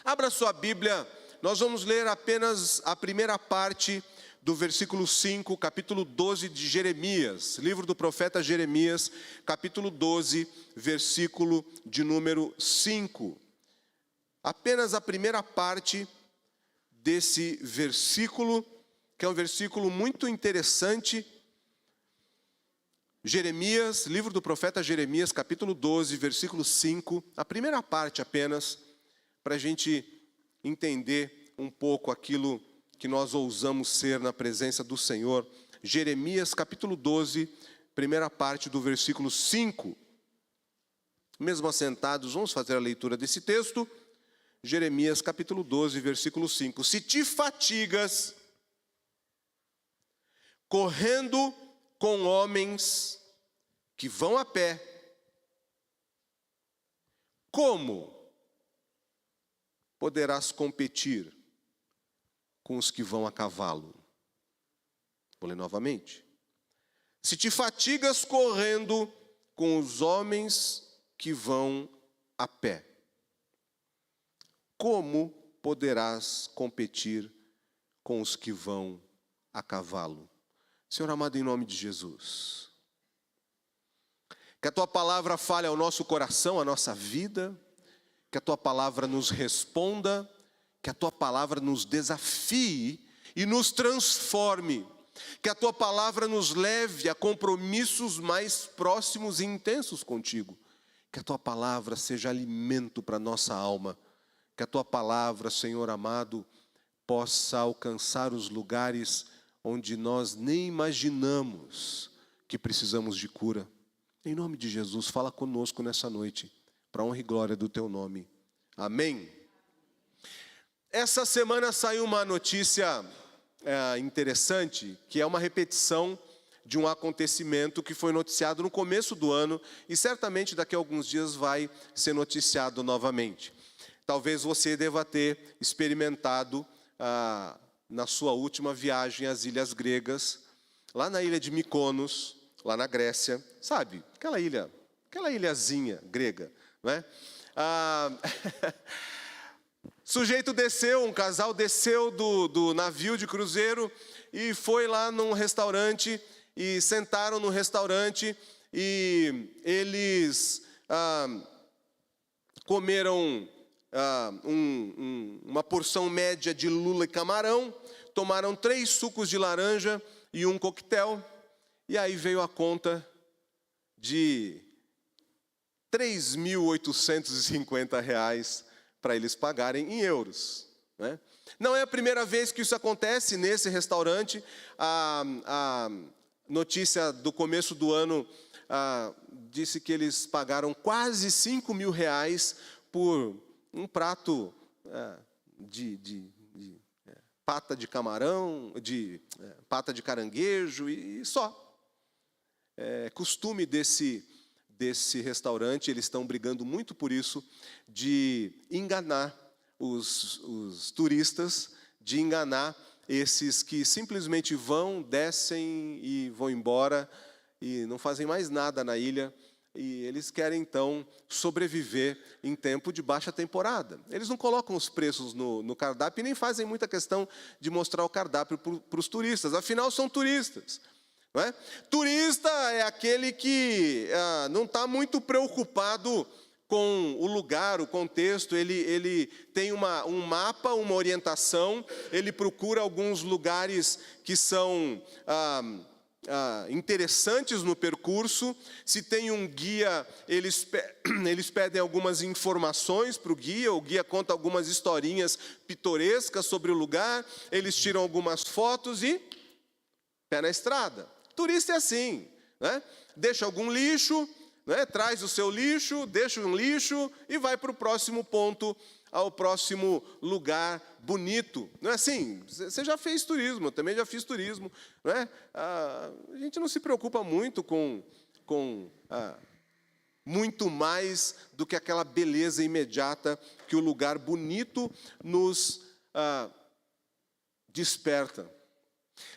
Abra sua Bíblia, nós vamos ler apenas a primeira parte do versículo 5, capítulo 12 de Jeremias, livro do profeta Jeremias, capítulo 12, versículo de número 5. Apenas a primeira parte desse versículo, que é um versículo muito interessante. Jeremias, livro do profeta Jeremias, capítulo 12, versículo 5, a primeira parte apenas, para a gente entender um pouco aquilo que nós ousamos ser na presença do Senhor. Jeremias, capítulo 12, primeira parte do versículo 5. Mesmo assentados, vamos fazer a leitura desse texto. Jeremias, capítulo 12, versículo 5. Se te fatigas correndo com homens que vão a pé, como poderás competir com os que vão a cavalo? Vou ler novamente. Se te fatigas correndo com os homens que vão a pé, como poderás competir com os que vão a cavalo? Senhor amado, em nome de Jesus, que a Tua palavra fale ao nosso coração, à nossa vida, que a Tua palavra nos responda, que a Tua palavra nos desafie e nos transforme, que a Tua palavra nos leve a compromissos mais próximos e intensos contigo, que a Tua palavra seja alimento para a nossa alma, que a Tua palavra, Senhor amado, possa alcançar os lugares onde nós nem imaginamos que precisamos de cura. Em nome de Jesus, fala conosco nessa noite, para a honra e glória do Teu nome. Amém. Essa semana saiu uma notícia interessante, que é uma repetição de um acontecimento que foi noticiado no começo do ano e certamente daqui a alguns dias vai ser noticiado novamente. Talvez você deva ter experimentado na sua última viagem às ilhas gregas, lá na ilha de Mykonos, lá na Grécia, sabe? Aquela ilhazinha grega, não é? Sujeito desceu, um casal desceu do navio de cruzeiro e foi lá num restaurante e sentaram no restaurante e eles comeram uma porção média de lula e camarão, tomaram 3 sucos de laranja e um coquetel, e aí veio a conta de R$3.850 para eles pagarem em euros, né? Não é a primeira vez que isso acontece nesse restaurante. A notícia do começo do ano disse que eles pagaram quase R$5.000 por um prato de pata de camarão, pata de caranguejo e só. É costume desse restaurante, eles estão brigando muito por isso, de enganar os turistas, de enganar esses que simplesmente vão, descem e vão embora e não fazem mais nada na ilha. E eles querem, então, sobreviver em tempo de baixa temporada. Eles não colocam os preços no cardápio e nem fazem muita questão de mostrar o cardápio para os turistas. Afinal, são turistas, não é? Turista é aquele que não está muito preocupado com o lugar, o contexto. Ele tem um mapa, uma orientação, ele procura alguns lugares que são interessantes no percurso. Se tem um guia, eles pedem algumas informações para o guia conta algumas historinhas pitorescas sobre o lugar, eles tiram algumas fotos e pé na estrada. Turista é assim, né? Deixa algum lixo, né? Traz o seu lixo, deixa um lixo e vai para o próximo ponto, ao próximo lugar bonito. Não é assim? Você já fez turismo, eu também já fiz turismo, não é? A gente não se preocupa muito com muito mais do que aquela beleza imediata que o lugar bonito nos desperta.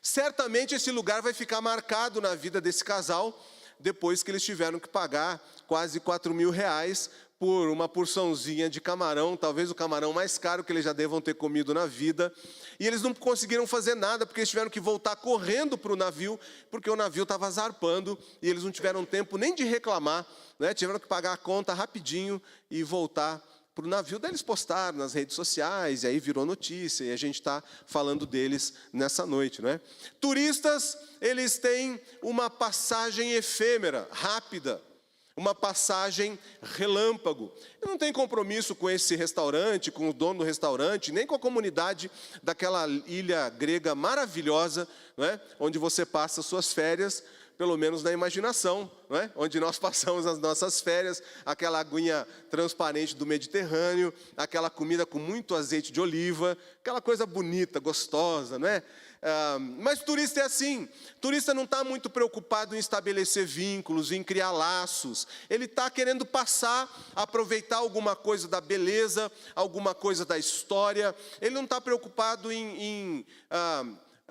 Certamente esse lugar vai ficar marcado na vida desse casal, depois que eles tiveram que pagar quase R$4.000 por uma porçãozinha de camarão, talvez o camarão mais caro que eles já devam ter comido na vida. E eles não conseguiram fazer nada, porque eles tiveram que voltar correndo para o navio, porque o navio estava zarpando, e eles não tiveram tempo nem de reclamar, né? Tiveram que pagar a conta rapidinho e voltar para o navio. Daí eles postaram nas redes sociais, e aí virou notícia, e a gente está falando deles nessa noite, né? Turistas, eles têm uma passagem efêmera, rápida, uma passagem relâmpago. Eu não tenho compromisso com esse restaurante, com o dono do restaurante, nem com a comunidade daquela ilha grega maravilhosa, não é? Onde você passa suas férias, pelo menos na imaginação, não é? Onde nós passamos as nossas férias, aquela aguinha transparente do Mediterrâneo, aquela comida com muito azeite de oliva, aquela coisa bonita, gostosa, não é? Mas turista é assim, turista não está muito preocupado em estabelecer vínculos, em criar laços. Ele está querendo passar, aproveitar alguma coisa da beleza, alguma coisa da história. Ele não está preocupado em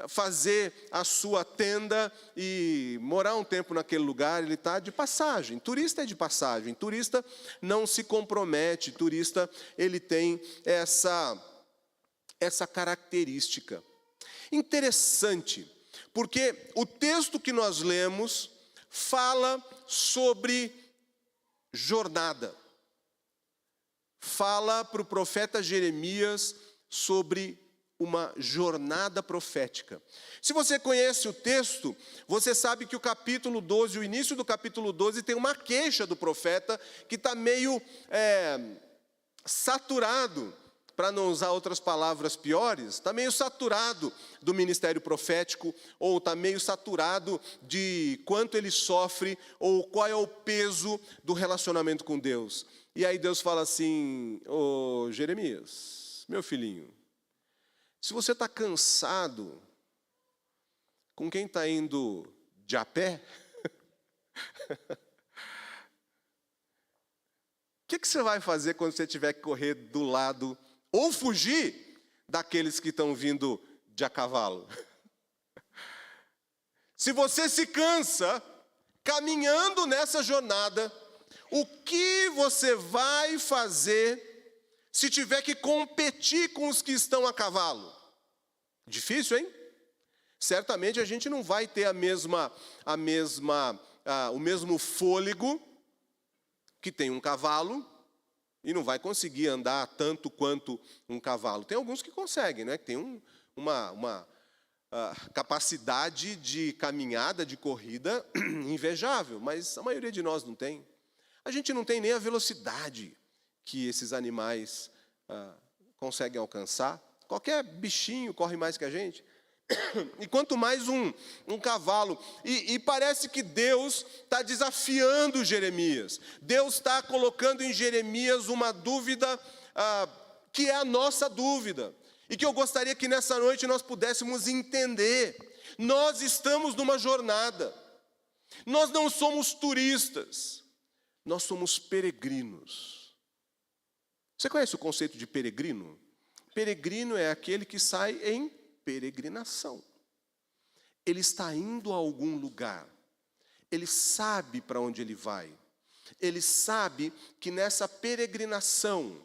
fazer a sua tenda e morar um tempo naquele lugar. Ele está de passagem. Turista é de passagem, turista não se compromete, turista ele tem essa característica. Interessante, porque o texto que nós lemos fala sobre jornada. Fala para o profeta Jeremias sobre uma jornada profética. Se você conhece o texto, você sabe que o capítulo 12, o início do capítulo 12, tem uma queixa do profeta que está meio saturado, para não usar outras palavras piores, está meio saturado do ministério profético, ou está meio saturado de quanto ele sofre, ou qual é o peso do relacionamento com Deus. E aí Deus fala assim: ô Jeremias, meu filhinho, se você está cansado com quem está indo de a pé, o que você vai fazer quando você tiver que correr do lado ou fugir daqueles que estão vindo de a cavalo? Se você se cansa caminhando nessa jornada, o que você vai fazer se tiver que competir com os que estão a cavalo? Difícil, hein? Certamente a gente não vai ter o mesmo fôlego que tem um cavalo, e não vai conseguir andar tanto quanto um cavalo. Tem alguns que conseguem, né? Que tem uma capacidade de caminhada, de corrida invejável, mas a maioria de nós não tem. A gente não tem nem a velocidade que esses animais conseguem alcançar. Qualquer bichinho corre mais que a gente. E quanto mais um cavalo. E parece que Deus está desafiando Jeremias. Deus está colocando em Jeremias uma dúvida que é a nossa dúvida. E que eu gostaria que nessa noite nós pudéssemos entender. Nós estamos numa jornada. Nós não somos turistas. Nós somos peregrinos. Você conhece o conceito de peregrino? Peregrino é aquele que sai em peregrinação. Ele está indo a algum lugar. Ele sabe para onde ele vai. Ele sabe que nessa peregrinação,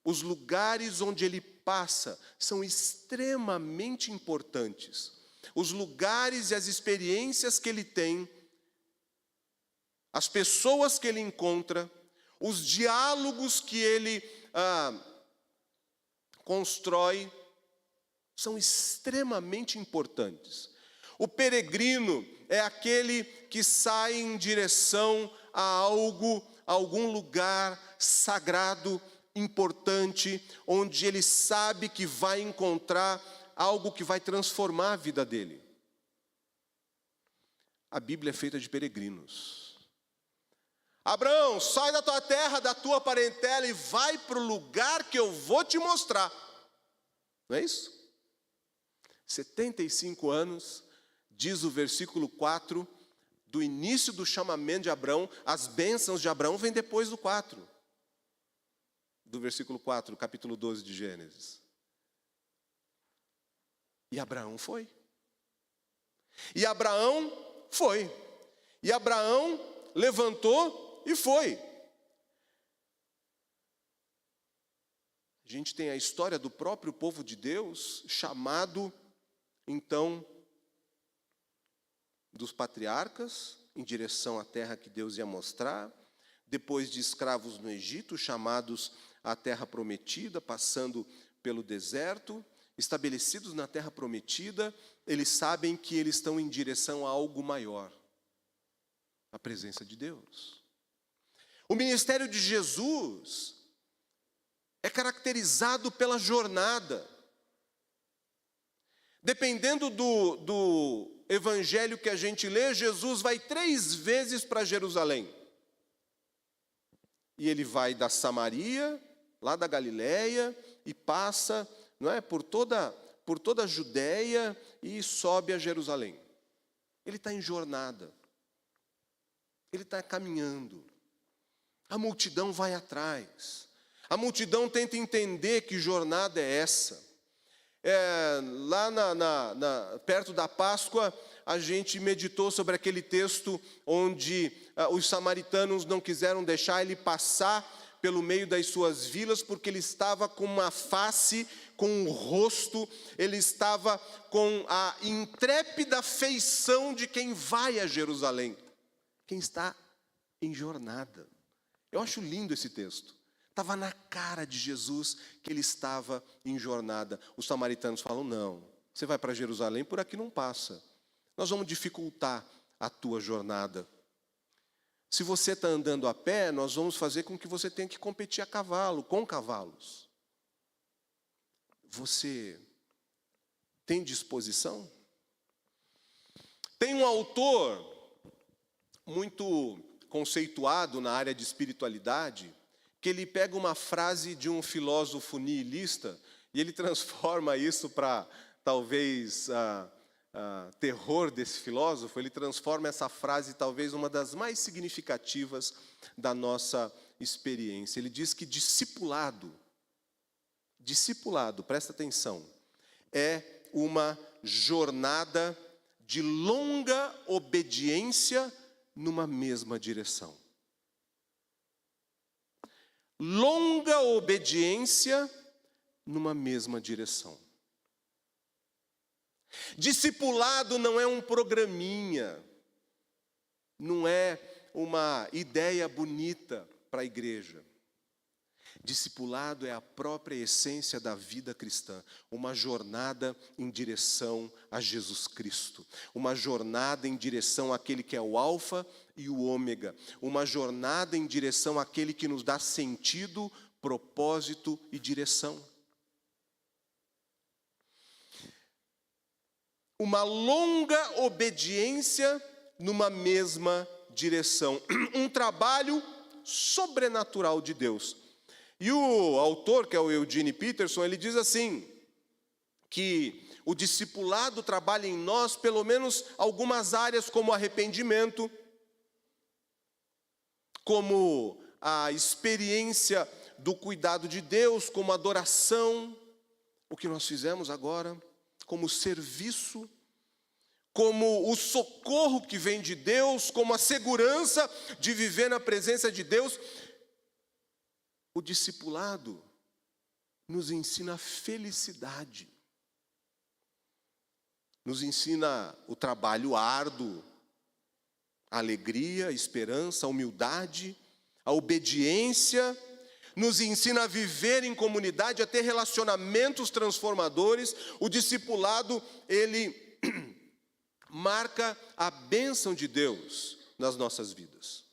os lugares onde ele passa são extremamente importantes. Os lugares e as experiências que ele tem, as pessoas que ele encontra, os diálogos que ele constrói, são extremamente importantes. O peregrino é aquele que sai em direção a algum lugar sagrado, importante, onde ele sabe que vai encontrar algo que vai transformar a vida dele. A Bíblia é feita de peregrinos. Abraão, sai da tua terra, da tua parentela e vai para o lugar que eu vou te mostrar. Não é isso? 75 anos, diz o versículo 4, do início do chamamento de Abraão. As bênçãos de Abraão vêm depois do 4. Do versículo 4, capítulo 12 de Gênesis. E Abraão foi. E Abraão foi. E Abraão levantou e foi. a gente tem a história do próprio povo de Deus, chamado, então, dos patriarcas, em direção à terra que Deus ia mostrar, depois de escravos no Egito, chamados à terra prometida, passando pelo deserto, estabelecidos na terra prometida, eles sabem que eles estão em direção a algo maior, a presença de Deus. O ministério de Jesus é caracterizado pela jornada. Dependendo do evangelho que a gente lê, Jesus vai 3 vezes para Jerusalém. E ele vai da Samaria, lá da Galileia, e passa, não é, por toda a Judéia e sobe a Jerusalém. Ele está em jornada. Ele está caminhando. A multidão vai atrás. A multidão tenta entender que jornada é essa. Lá perto da Páscoa, a gente meditou sobre aquele texto onde os samaritanos não quiseram deixar ele passar pelo meio das suas vilas, porque ele estava com uma face, com um rosto, ele estava com a intrépida feição de quem vai a Jerusalém, quem está em jornada. Eu acho lindo esse texto. Estava na cara de Jesus que ele estava em jornada. Os samaritanos falam, não, você vai para Jerusalém, por aqui não passa. Nós vamos dificultar a tua jornada. Se você está andando a pé, nós vamos fazer com que você tenha que competir a cavalo, com cavalos. Você tem disposição? Tem um autor muito conceituado na área de espiritualidade, que ele pega uma frase de um filósofo nihilista e ele transforma isso para, talvez, terror desse filósofo, ele transforma essa frase, talvez, uma das mais significativas da nossa experiência. Ele diz que discipulado, presta atenção, é uma jornada de longa obediência numa mesma direção. Longa obediência numa mesma direção. Discipulado não é um programinha, não é uma ideia bonita para a igreja. Discipulado é a própria essência da vida cristã, uma jornada em direção a Jesus Cristo, uma jornada em direção àquele que é o alfa e o ômega, uma jornada em direção àquele que nos dá sentido, propósito e direção. Uma longa obediência numa mesma direção, um trabalho sobrenatural de Deus. E o autor, que é o Eugene Peterson, ele diz assim, que o discipulado trabalha em nós pelo menos algumas áreas, como arrependimento, como a experiência do cuidado de Deus, como adoração, o que nós fizemos agora, como serviço, como o socorro que vem de Deus, como a segurança de viver na presença de Deus. O discipulado nos ensina a felicidade, nos ensina o trabalho árduo, a alegria, a esperança, a humildade, a obediência, nos ensina a viver em comunidade, a ter relacionamentos transformadores. O discipulado, ele marca a bênção de Deus nas nossas vidas.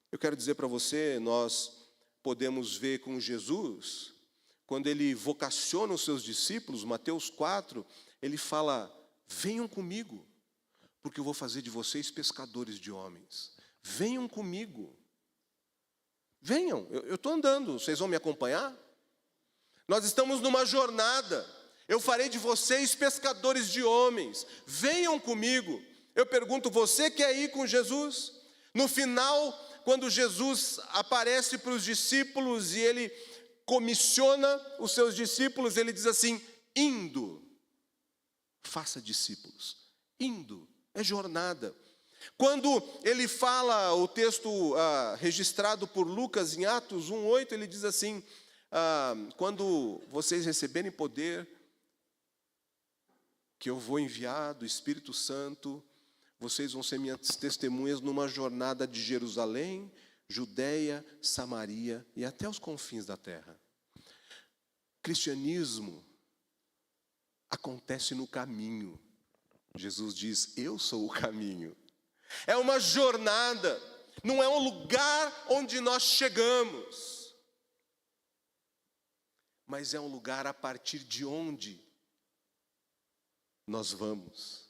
Eu quero dizer para você, nós podemos ver com Jesus, quando ele vocaciona os seus discípulos, Mateus 4, ele fala, venham comigo, porque eu vou fazer de vocês pescadores de homens. Venham comigo. Venham, eu estou andando, vocês vão me acompanhar? Nós estamos numa jornada, eu farei de vocês pescadores de homens. Venham comigo. Eu pergunto, você quer ir com Jesus? No final, quando Jesus aparece para os discípulos e ele comissiona os seus discípulos, ele diz assim, indo, faça discípulos. Indo, é jornada. Quando ele fala, o texto registrado por Lucas em Atos 1:8, ele diz assim, quando vocês receberem poder, que eu vou enviar do Espírito Santo, vocês vão ser minhas testemunhas numa jornada de Jerusalém, Judeia, Samaria e até os confins da terra. Cristianismo acontece no caminho. Jesus diz, eu sou o caminho. É uma jornada, não é um lugar onde nós chegamos, mas é um lugar a partir de onde nós vamos.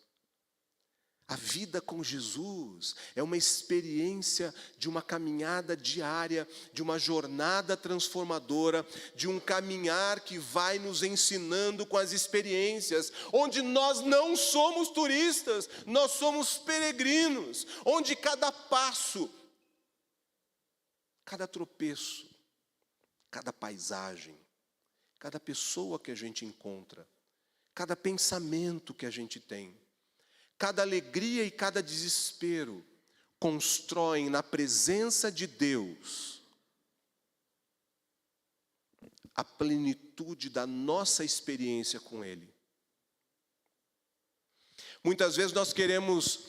A vida com Jesus é uma experiência de uma caminhada diária, de uma jornada transformadora, de um caminhar que vai nos ensinando com as experiências, onde nós não somos turistas, nós somos peregrinos, onde cada passo, cada tropeço, cada paisagem, cada pessoa que a gente encontra, cada pensamento que a gente tem, cada alegria e cada desespero constroem na presença de Deus a plenitude da nossa experiência com Ele. Muitas vezes nós queremos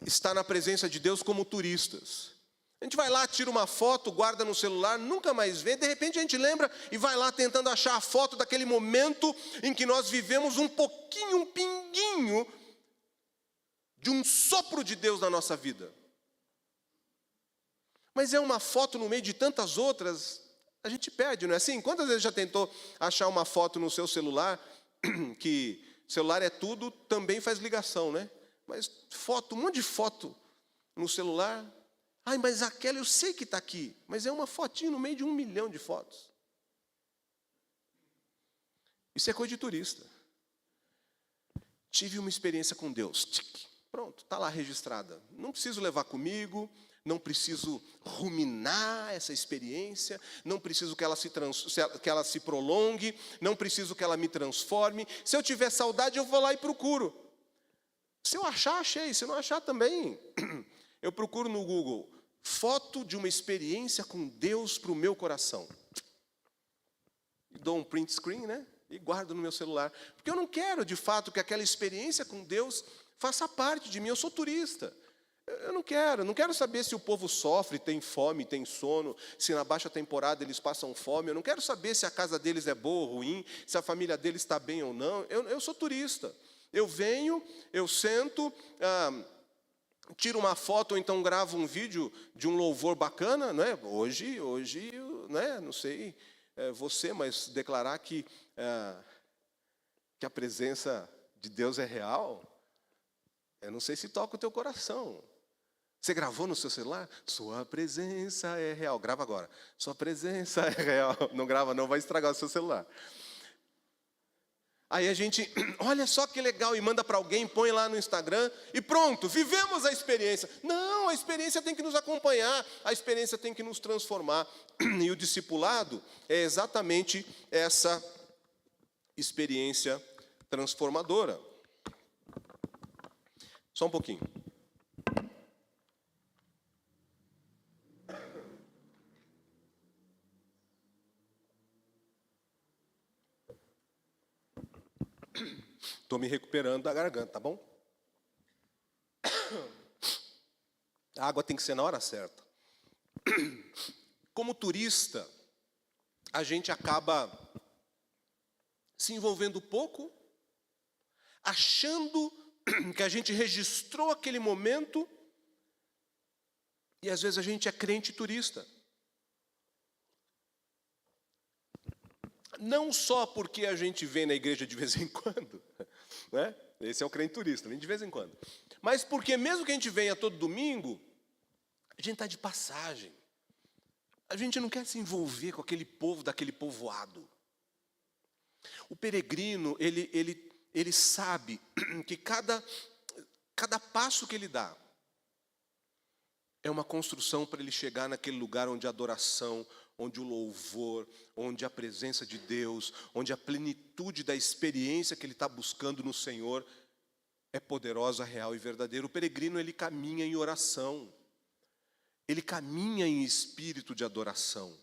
estar na presença de Deus como turistas. A gente vai lá, tira uma foto, guarda no celular, nunca mais vê, de repente a gente lembra e vai lá tentando achar a foto daquele momento em que nós vivemos um pouquinho, um pinguinho de um sopro de Deus na nossa vida. Mas é uma foto no meio de tantas outras, a gente perde, não é assim? Quantas vezes já tentou achar uma foto no seu celular, que celular é tudo, também faz ligação, né? Mas foto, um monte de foto no celular. Ai, mas aquela eu sei que está aqui, mas é uma fotinho no meio de 1 milhão de fotos. Isso é coisa de turista. Tive uma experiência com Deus. Pronto, está lá registrada. Não preciso levar comigo, não preciso ruminar essa experiência, não preciso que ela se prolongue, não preciso que ela me transforme. Se eu tiver saudade, eu vou lá e procuro. Se eu achar, achei. Se não achar, também. Eu procuro no Google, foto de uma experiência com Deus para o meu coração. E dou um print screen, né? E guardo no meu celular. Porque eu não quero, de fato, que aquela experiência com Deus faça parte de mim. Eu sou turista. Eu não quero saber se o povo sofre, tem fome, tem sono, se na baixa temporada eles passam fome. Eu não quero saber se a casa deles é boa ou ruim, se a família deles está bem ou não. Eu sou turista. Eu venho, eu sento, tiro uma foto ou então gravo um vídeo de um louvor bacana, não é? Hoje, né? Não sei você, mas declarar que a presença de Deus é real, eu não sei se toca o teu coração. Você gravou no seu celular? Sua presença é real. Grava agora. Sua presença é real. Não grava não, vai estragar o seu celular. Aí a gente, olha só que legal, e manda para alguém, põe lá no Instagram, e pronto, vivemos a experiência. Não, a experiência tem que nos acompanhar, a experiência tem que nos transformar. E o discipulado é exatamente essa experiência transformadora. Só um pouquinho. Estou me recuperando da garganta, tá bom? A água tem que ser na hora certa. Como turista, a gente acaba se envolvendo pouco, achando que a gente registrou aquele momento, e às vezes a gente é crente turista. Não só porque a gente vem na igreja de vez em quando, né? Esse é o crente turista, vem de vez em quando. Mas porque mesmo que a gente venha todo domingo, a gente está de passagem. A gente não quer se envolver com aquele povo daquele povoado. O peregrino, ele sabe que cada passo que ele dá é uma construção para ele chegar naquele lugar onde a adoração, onde o louvor, onde a presença de Deus, onde a plenitude da experiência que ele está buscando no Senhor é poderosa, real e verdadeira. O peregrino, ele caminha em oração. Ele caminha em espírito de adoração.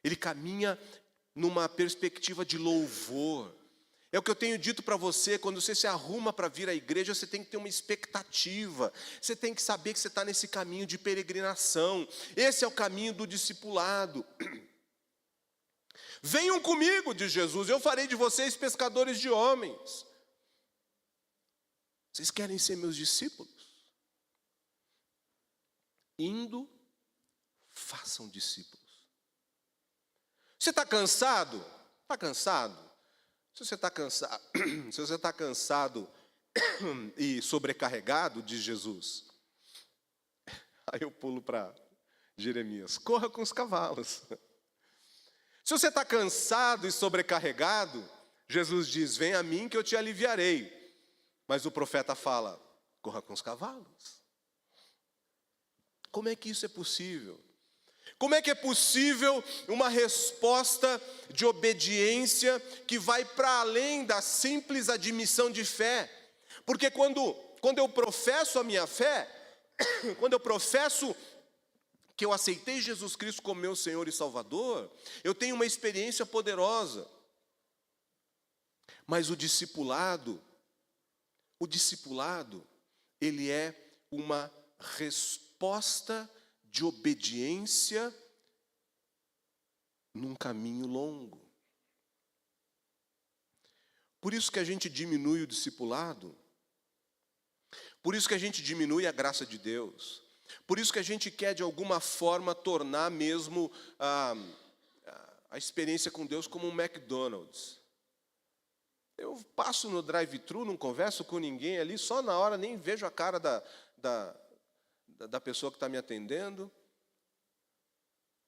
Ele caminha numa perspectiva de louvor. É o que eu tenho dito para você, quando você se arruma para vir à igreja, você tem que ter uma expectativa. Você tem que saber que você está nesse caminho de peregrinação. Esse é o caminho do discipulado. Venham comigo, diz Jesus, eu farei de vocês pescadores de homens. Vocês querem ser meus discípulos? Indo, façam discípulos. Você está cansado? Está cansado? Se você está cansado e sobrecarregado, diz Jesus, aí eu pulo para Jeremias, corra com os cavalos. Se você está cansado e sobrecarregado, Jesus diz, vem a mim que eu te aliviarei. Mas o profeta fala, corra com os cavalos. Como é que isso é possível? Como é que é possível uma resposta de obediência que vai para além da simples admissão de fé? Porque quando eu professo a minha fé, quando eu professo que eu aceitei Jesus Cristo como meu Senhor e Salvador, eu tenho uma experiência poderosa. Mas o discipulado, ele é uma resposta de obediência num caminho longo. Por isso que a gente diminui o discipulado, por isso que a gente diminui a graça de Deus, por isso que a gente quer de alguma forma tornar mesmo a experiência com Deus como um McDonald's. Eu passo no drive-thru, não converso com ninguém ali, só na hora nem vejo a cara da pessoa que está me atendendo.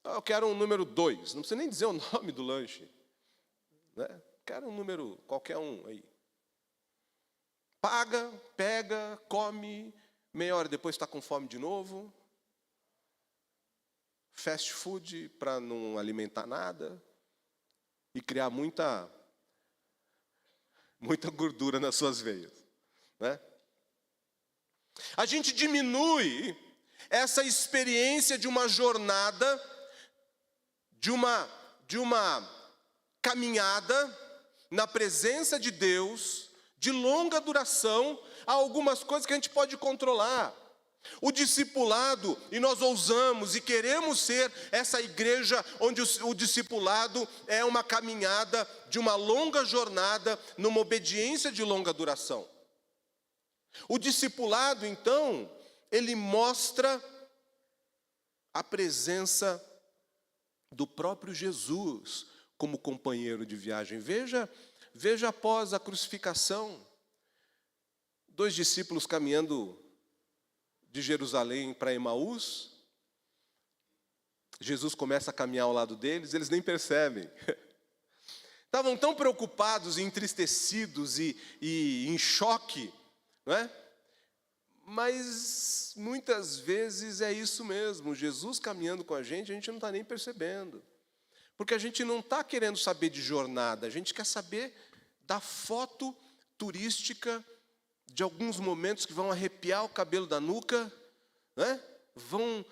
Eu quero um número 2, não precisa nem dizer o nome do lanche, né? Quero um número, qualquer um aí. Paga, pega, come, meia hora depois está com fome de novo. Fast food para não alimentar nada e criar muita gordura nas suas veias, né? A gente diminui essa experiência de uma jornada, de uma caminhada na presença de Deus, de longa duração, a algumas coisas que a gente pode controlar. O discipulado, e nós ousamos e queremos ser essa igreja onde o discipulado é uma caminhada de uma longa jornada, numa obediência de longa duração. O discipulado, então, ele mostra a presença do próprio Jesus como companheiro de viagem. Veja após a crucificação, 2 discípulos caminhando de Jerusalém para Emaús, Jesus começa a caminhar ao lado deles, eles nem percebem. Estavam tão preocupados, entristecidos e em choque, não é? Mas muitas vezes é isso mesmo, Jesus caminhando com a gente não está nem percebendo. Porque a gente não está querendo saber de jornada, a gente quer saber da foto turística, de alguns momentos que vão arrepiar o cabelo da nuca, né? Vão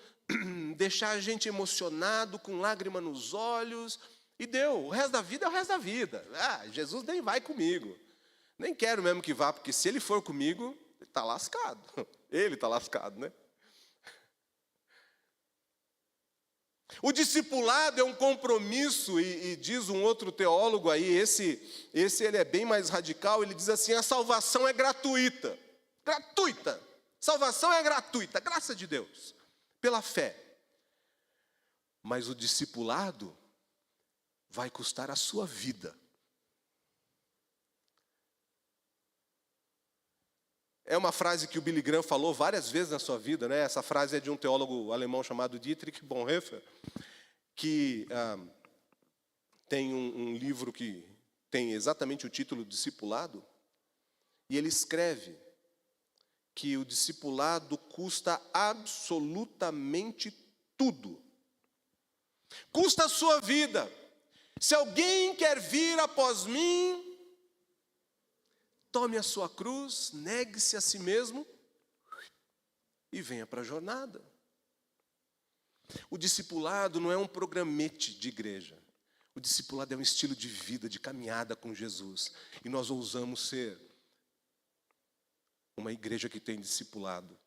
deixar a gente emocionado, com lágrima nos olhos, e deu. O resto da vida é o resto da vida. Jesus nem vai comigo. Nem quero mesmo que vá, porque se ele for comigo, ele está lascado. Ele está lascado, né? O discipulado é um compromisso, e diz um outro teólogo aí, esse ele é bem mais radical, ele diz assim, a salvação é gratuita. Gratuita. Salvação é gratuita, graça de Deus, pela fé. Mas o discipulado vai custar a sua vida. É uma frase que o Billy Graham falou várias vezes na sua vida, né? Essa frase é de um teólogo alemão chamado Dietrich Bonhoeffer, que tem um livro que tem exatamente o título Discipulado, e ele escreve que o discipulado custa absolutamente tudo. Custa a sua vida. Se alguém quer vir após mim, tome a sua cruz, negue-se a si mesmo e venha para a jornada. O discipulado não é um programete de igreja. O discipulado é um estilo de vida, de caminhada com Jesus. E nós ousamos ser uma igreja que tem discipulado.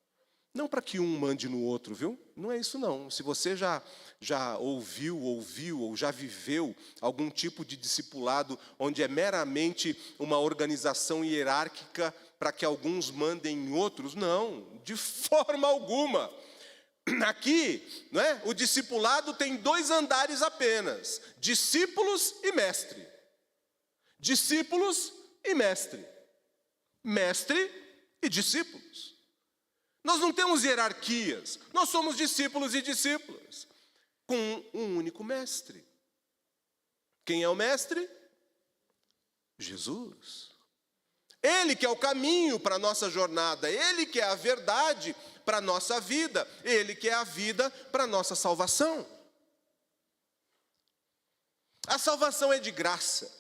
Não para que um mande no outro, viu? Não é isso não. Se você já ouviu ou já viveu algum tipo de discipulado onde é meramente uma organização hierárquica para que alguns mandem em outros, não, de forma alguma. Aqui, não é? O discipulado tem 2 andares apenas: discípulos e mestre. Discípulos e mestre. Mestre e discípulos. Nós não temos hierarquias, nós somos discípulos e discípulas, com um único mestre. Quem é o mestre? Jesus. Ele que é o caminho para a nossa jornada, Ele que é a verdade para a nossa vida, Ele que é a vida para a nossa salvação. A salvação é de graça,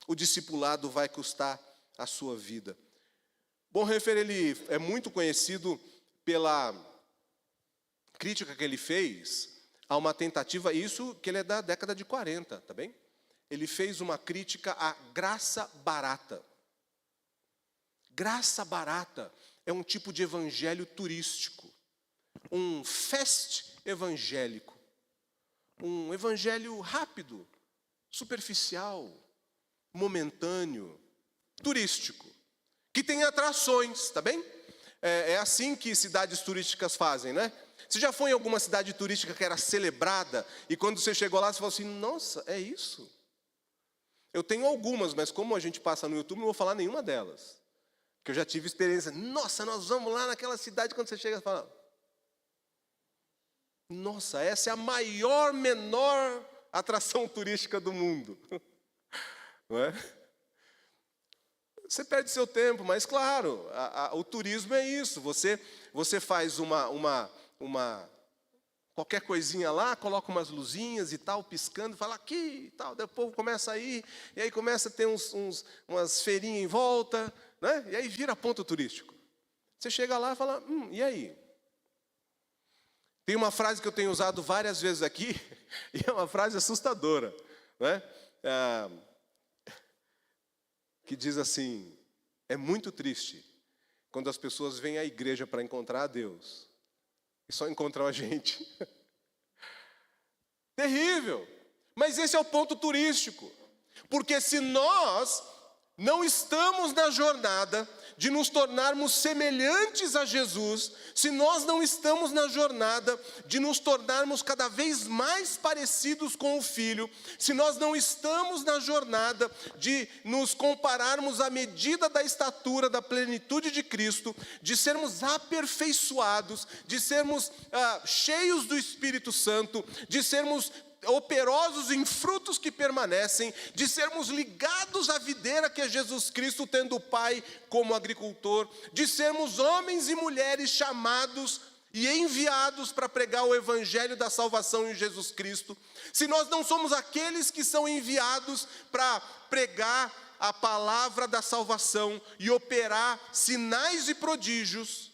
o discipulado vai custar a sua vida. Bonhoeffer, ele é muito conhecido pela crítica que ele fez a uma tentativa, isso que ele é da década de 40, tá bem? Ele fez uma crítica à graça barata. Graça barata é um tipo de evangelho turístico, um fest evangélico, um evangelho rápido, superficial, momentâneo, turístico, que tem atrações, tá bem? É assim que cidades turísticas fazem, né? Você já foi em alguma cidade turística que era celebrada e quando você chegou lá, você falou assim, nossa, é isso? Eu tenho algumas, mas como a gente passa no YouTube, não vou falar nenhuma delas. Porque eu já tive experiência, nossa, nós vamos lá naquela cidade, quando você chega, você fala, nossa, essa é a menor atração turística do mundo. Não é? Você perde seu tempo, mas claro, o turismo é isso. Você faz qualquer coisinha lá, coloca umas luzinhas e tal, piscando, fala aqui e tal, daí o povo começa a ir, e aí começa a ter umas feirinhas em volta, né? E aí vira ponto turístico. Você chega lá e fala, e aí? Tem uma frase que eu tenho usado várias vezes aqui, e é uma frase assustadora, né? Que diz assim, é muito triste quando as pessoas vêm à igreja para encontrar a Deus e só encontram a gente. Terrível! Mas esse é o ponto turístico, porque se nós não estamos na jornada de nos tornarmos semelhantes a Jesus, se nós não estamos na jornada de nos tornarmos cada vez mais parecidos com o Filho, se nós não estamos na jornada de nos compararmos à medida da estatura, da plenitude de Cristo, de sermos aperfeiçoados, de sermos cheios do Espírito Santo, de sermos operosos em frutos que permanecem, de sermos ligados à videira que é Jesus Cristo, tendo o Pai como agricultor, de sermos homens e mulheres chamados e enviados para pregar o evangelho da salvação em Jesus Cristo, se nós não somos aqueles que são enviados para pregar a palavra da salvação e operar sinais e prodígios,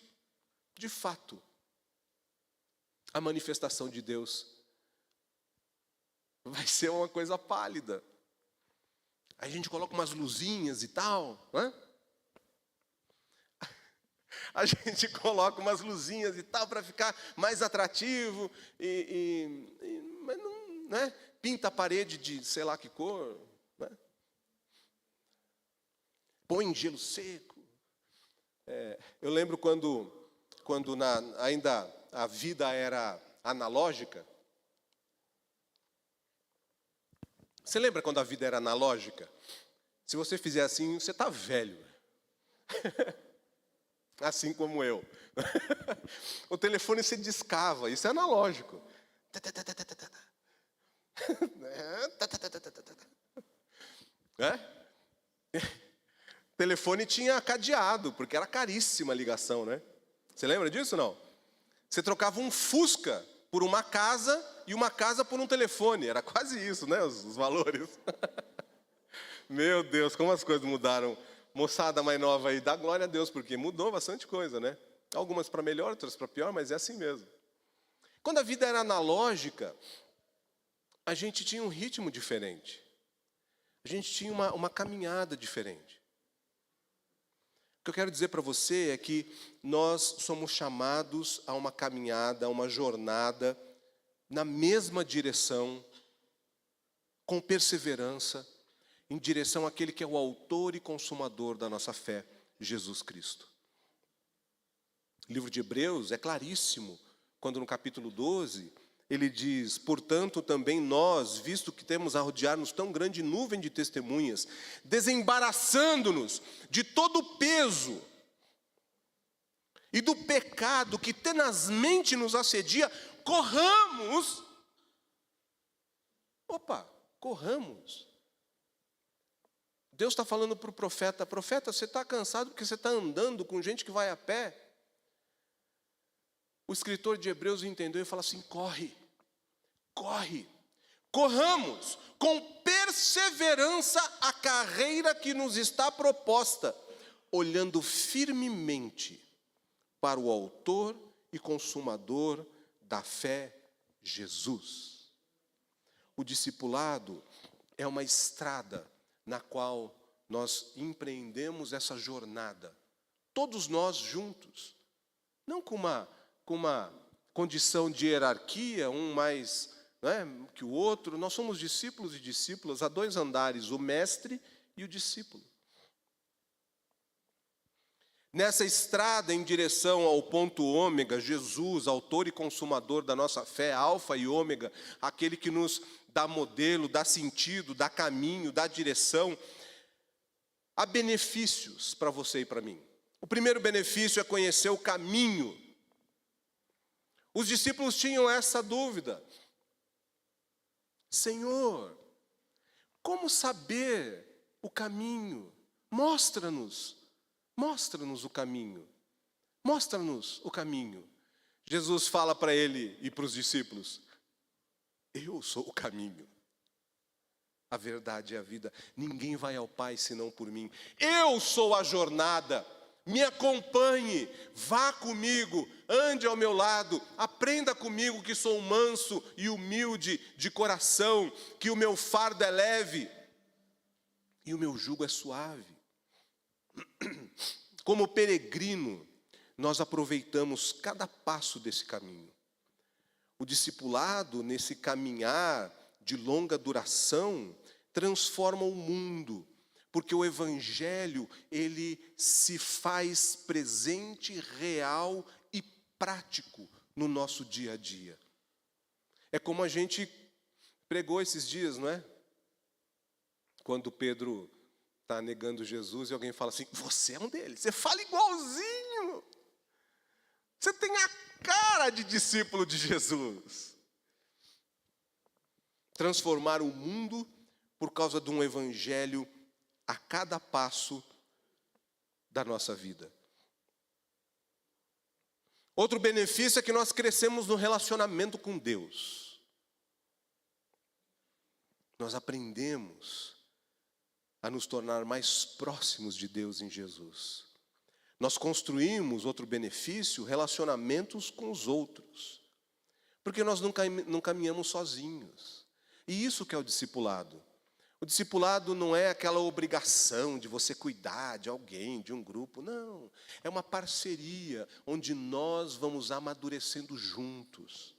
de fato, a manifestação de Deus vai ser uma coisa pálida. Aí a gente coloca umas luzinhas e tal, né? A gente coloca umas luzinhas e tal para ficar mais atrativo, mas não, né? Pinta a parede de sei lá que cor, né? Põe gelo seco. Eu lembro quando ainda a vida era analógica. Você lembra quando a vida era analógica? Se você fizer assim, você está velho. Assim como eu. O telefone você discava, isso é analógico. O telefone tinha cadeado, porque era caríssima a ligação, né? Você lembra disso ou não? Você trocava um Fusca por uma casa e uma casa por um telefone. Era quase isso, né? Os valores. Meu Deus, como as coisas mudaram moçada mais nova aí, dá glória a Deus, porque mudou bastante coisa, né? Algumas para melhor, outras para pior, mas é assim mesmo. Quando a vida era analógica, a gente tinha um ritmo diferente. A gente tinha uma caminhada diferente. O que eu quero dizer para você é que nós somos chamados a uma caminhada, a uma jornada na mesma direção, com perseverança, em direção àquele que é o autor e consumador da nossa fé, Jesus Cristo. O livro de Hebreus é claríssimo, quando no capítulo 12, ele diz: portanto também nós, visto que temos a rodear-nos tão grande nuvem de testemunhas, desembaraçando-nos de todo o peso e do pecado que tenazmente nos assedia, corramos. Corramos. Deus está falando para o profeta: profeta, você está cansado porque você está andando com gente que vai a pé? O escritor de Hebreus entendeu e fala assim: corre, corramos com perseverança a carreira que nos está proposta, olhando firmemente para o autor e consumador da fé, Jesus. O discipulado é uma estrada na qual nós empreendemos essa jornada, todos nós juntos, não com uma condição de hierarquia, um mais que o outro. Nós somos discípulos e discípulas, há dois andares, o mestre e o discípulo. Nessa estrada em direção ao ponto ômega, Jesus, autor e consumador da nossa fé, alfa e ômega, aquele que nos dá modelo, dá sentido, dá caminho, dá direção, há benefícios para você e para mim. O primeiro benefício é conhecer o caminho. Os discípulos tinham essa dúvida: Senhor, como saber o caminho? Mostra-nos o caminho. Mostra-nos o caminho. Jesus fala para ele e para os discípulos: eu sou o caminho, a verdade e a vida. Ninguém vai ao Pai senão por mim. Eu sou a jornada. Me acompanhe, vá comigo, ande ao meu lado, aprenda comigo que sou manso e humilde de coração, que o meu fardo é leve e o meu jugo é suave. Como peregrino, nós aproveitamos cada passo desse caminho. O discipulado, nesse caminhar de longa duração, transforma o mundo, porque o Evangelho, ele se faz presente, real e prático no nosso dia a dia. É como a gente pregou esses dias, não é? Quando Pedro está negando Jesus e alguém fala assim: você é um deles, você fala igualzinho, você tem a cara de discípulo de Jesus. Transformar o mundo por causa de um evangelho a cada passo da nossa vida. Outro benefício é que nós crescemos no relacionamento com Deus. Nós aprendemos a nos tornar mais próximos de Deus em Jesus. Nós construímos, outro benefício, relacionamentos com os outros. Porque nós não caminhamos sozinhos. E isso que é o discipulado. O discipulado não é aquela obrigação de você cuidar de alguém, de um grupo. Não, é uma parceria onde nós vamos amadurecendo juntos.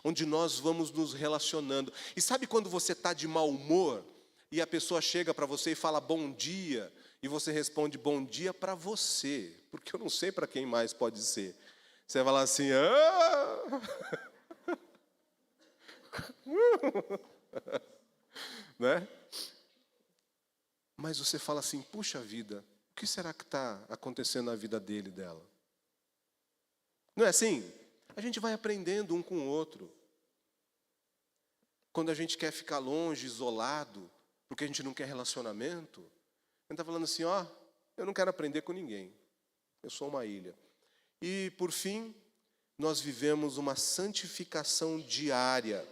Onde nós vamos nos relacionando. E sabe quando você está de mau humor e a pessoa chega para você e fala bom dia, e você responde bom dia para você, porque eu não sei para quem mais pode ser. Você vai falar assim: né? Mas você fala assim: puxa vida, o que será que está acontecendo na vida dele, dela? Não é assim? A gente vai aprendendo um com o outro. Quando a gente quer ficar longe, isolado, porque a gente não quer relacionamento, a gente está falando assim: ó, eu não quero aprender com ninguém, eu sou uma ilha. E por fim, nós vivemos uma santificação diária,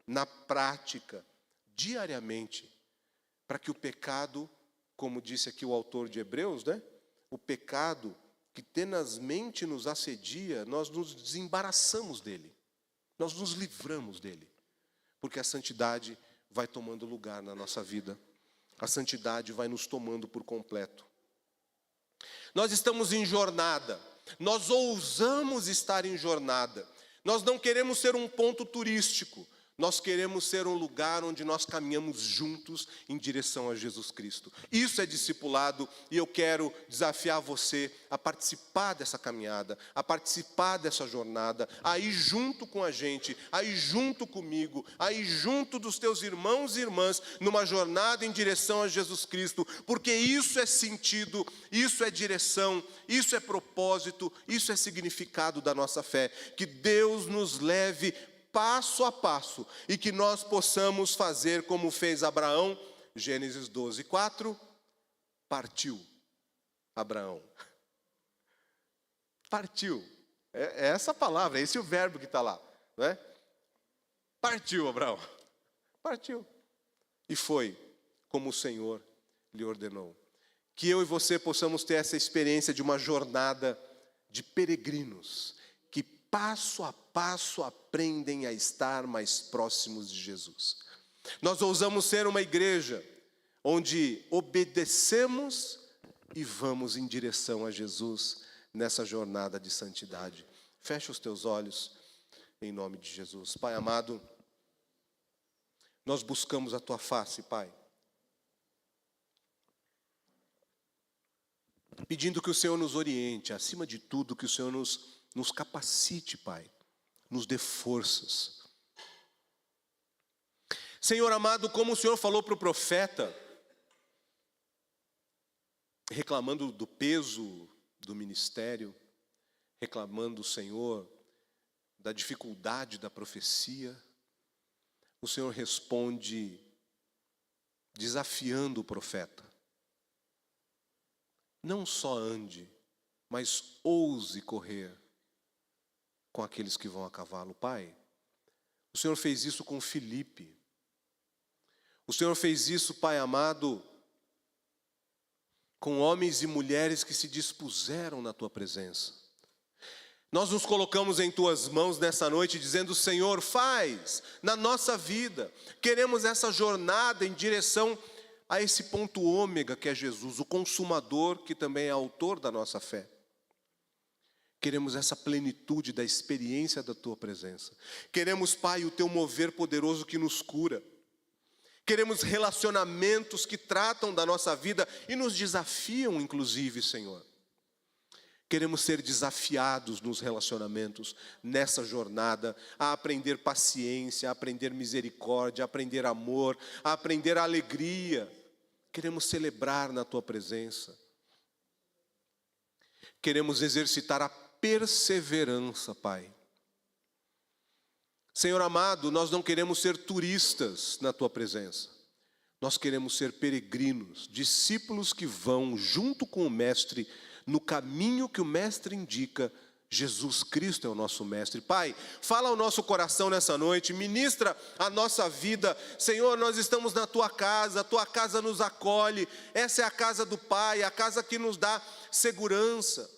na prática, diariamente, para que o pecado como disse aqui o autor de Hebreus, né? O pecado que tenazmente nos assedia, nós nos desembaraçamos dele, nós nos livramos dele, porque a santidade vai tomando lugar na nossa vida, a santidade vai nos tomando por completo. Nós estamos em jornada, nós ousamos estar em jornada, nós não queremos ser um ponto turístico, nós queremos ser um lugar onde nós caminhamos juntos em direção a Jesus Cristo. Isso é discipulado e eu quero desafiar você a participar dessa caminhada, a participar dessa jornada, a ir junto com a gente, a ir junto comigo, a ir junto dos teus irmãos e irmãs, numa jornada em direção a Jesus Cristo, porque isso é sentido, isso é direção, isso é propósito, isso é significado da nossa fé. Que Deus nos leve passo a passo, e que nós possamos fazer como fez Abraão. Gênesis 12, 4, partiu Abraão. Partiu, é essa palavra, é esse o verbo que está lá, não é? Partiu Abraão, partiu, e foi como o Senhor lhe ordenou. Que eu e você possamos ter essa experiência de uma jornada de peregrinos, que passo a passo aprendem a estar mais próximos de Jesus. Nós ousamos ser uma igreja onde obedecemos e vamos em direção a Jesus nessa jornada de santidade. Fecha os teus olhos em nome de Jesus. Pai amado, nós buscamos a tua face, Pai, pedindo que o Senhor nos oriente, acima de tudo, que o Senhor nos capacite, Pai, nos dê forças. Senhor amado, como o Senhor falou para o profeta, reclamando do peso do ministério, reclamando, Senhor, da dificuldade da profecia, o Senhor responde desafiando o profeta. Não só ande, mas ouse correr com aqueles que vão a cavalo. Pai, o Senhor fez isso com Filipe. O Senhor fez isso, Pai amado, com homens e mulheres que se dispuseram na tua presença. Nós nos colocamos em tuas mãos nessa noite, dizendo: Senhor, faz na nossa vida. Queremos essa jornada em direção a esse ponto ômega que é Jesus, o consumador, que também é autor da nossa fé. Queremos essa plenitude da experiência da tua presença. Queremos, Pai, o teu mover poderoso que nos cura. Queremos relacionamentos que tratam da nossa vida e nos desafiam, inclusive, Senhor. Queremos ser desafiados nos relacionamentos, nessa jornada, a aprender paciência, a aprender misericórdia, a aprender amor, a aprender alegria. Queremos celebrar na tua presença. Queremos exercitar a perseverança, Pai. Senhor amado, nós não queremos ser turistas na tua presença. Nós queremos ser peregrinos, discípulos que vão junto com o Mestre no caminho que o Mestre indica. Jesus Cristo é o nosso Mestre. Pai, fala ao nosso coração nessa noite, ministra a nossa vida. Senhor, nós estamos na tua casa, a tua casa nos acolhe. Essa é a casa do Pai, a casa que nos dá segurança,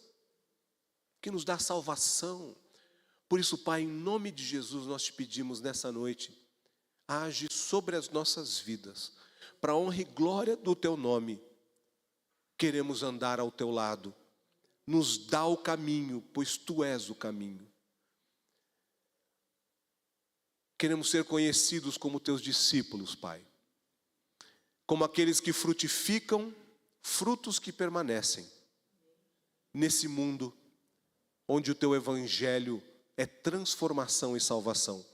que nos dá salvação. Por isso, Pai, em nome de Jesus, nós te pedimos nessa noite, age sobre as nossas vidas, para a honra e glória do teu nome. Queremos andar ao teu lado, nos dá o caminho, pois tu és o caminho. Queremos ser conhecidos como teus discípulos, Pai, como aqueles que frutificam frutos que permanecem nesse mundo onde o teu evangelho é transformação e salvação.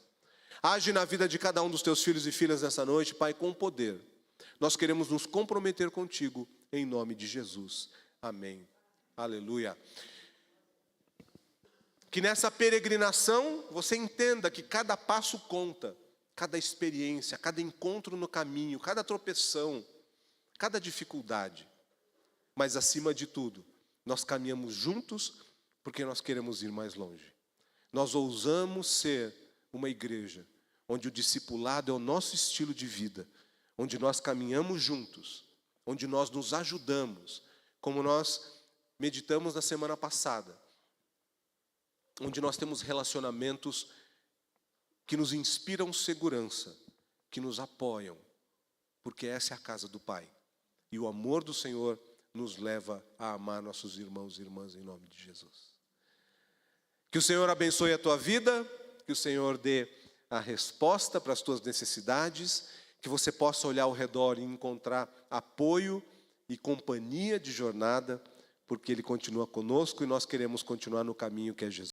Age na vida de cada um dos teus filhos e filhas nessa noite, Pai, com poder. Nós queremos nos comprometer contigo, em nome de Jesus. Amém. Aleluia. Que nessa peregrinação você entenda que cada passo conta, cada experiência, cada encontro no caminho, cada tropeção, cada dificuldade. Mas acima de tudo, nós caminhamos juntos porque nós queremos ir mais longe. Nós ousamos ser uma igreja onde o discipulado é o nosso estilo de vida, onde nós caminhamos juntos onde nós nos ajudamos, como nós meditamos na semana passada, onde nós temos relacionamentos que nos inspiram segurança, que nos apoiam, porque essa é a casa do Pai. E o amor do Senhor nos leva a amar nossos irmãos e irmãs em nome de Jesus. Que o Senhor abençoe a tua vida, que o Senhor dê a resposta para as tuas necessidades, que você possa olhar ao redor e encontrar apoio e companhia de jornada, porque Ele continua conosco e nós queremos continuar no caminho que é Jesus.